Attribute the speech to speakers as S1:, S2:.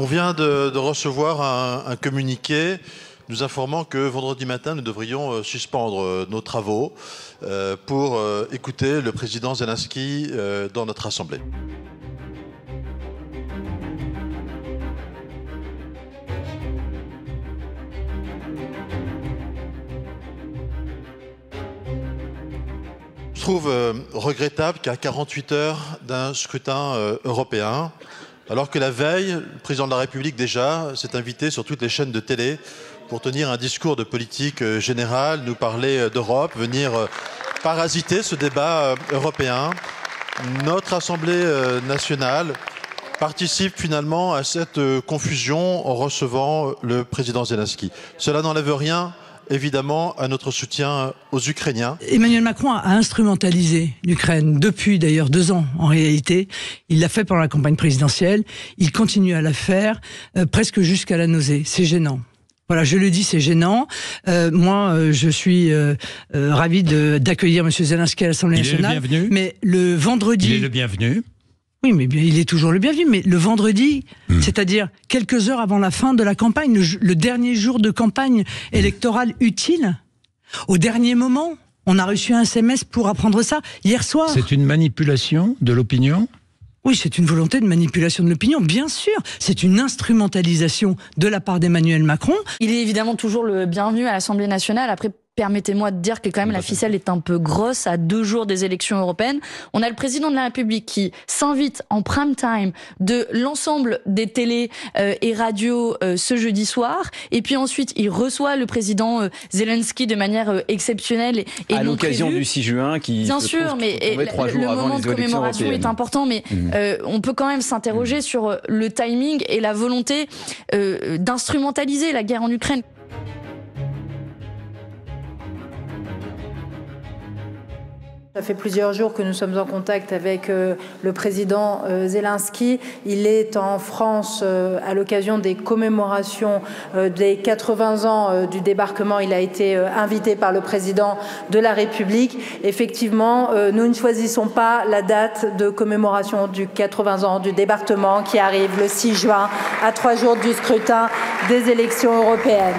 S1: On vient de recevoir un communiqué nous informant que vendredi matin, nous devrions suspendre nos travaux pour écouter le président Zelensky dans notre Assemblée. Je trouve regrettable qu'à 48 heures d'un scrutin européen, alors que la veille, le président de la République déjà s'est invité sur toutes les chaînes de télé pour tenir un discours de politique générale, nous parler d'Europe, venir parasiter ce débat européen. Notre Assemblée nationale participe finalement à cette confusion en recevant le président Zelensky. Cela n'enlève rien, évidemment, à notre soutien aux Ukrainiens.
S2: Emmanuel Macron a instrumentalisé l'Ukraine depuis d'ailleurs 2 ans en réalité. Il l'a fait pendant la campagne présidentielle. Il continue à la faire presque jusqu'à la nausée. C'est gênant. Voilà, je le dis, c'est gênant. Moi, je suis ravi d'accueillir M. Zelensky à l'Assemblée nationale.
S3: Il est le bienvenu.
S2: Mais le vendredi...
S3: Il est le bienvenu.
S2: Oui, mais bien, il est toujours le bienvenu. Mais le vendredi, c'est-à-dire quelques heures avant la fin de la campagne, le dernier jour de campagne électorale utile, au dernier moment, on a reçu un SMS pour apprendre ça hier soir.
S3: C'est une manipulation de l'opinion ?
S2: Oui, c'est une volonté de manipulation de l'opinion, bien sûr. C'est une instrumentalisation de la part d'Emmanuel Macron.
S4: Il est évidemment toujours le bienvenu à l'Assemblée nationale. Après, permettez-moi de dire que quand même la ficelle est un peu grosse à 2 jours des élections européennes. On a le président de la République qui s'invite en prime time de l'ensemble des télés et radios ce jeudi soir. Et puis ensuite, il reçoit le président Zelensky de manière exceptionnelle et
S5: à l'occasion du 6 juin qui
S4: bien sûr, mais le moment de commémoration est important, mais on peut quand même s'interroger sur le timing et la volonté d'instrumentaliser la guerre en Ukraine.
S6: Ça fait plusieurs jours que nous sommes en contact avec le président Zelensky. Il est en France à l'occasion des commémorations des 80 ans du débarquement. Il a été invité par le président de la République. Effectivement, nous ne choisissons pas la date de commémoration du 80 ans du débarquement qui arrive le 6 juin, à 3 jours du scrutin des élections européennes.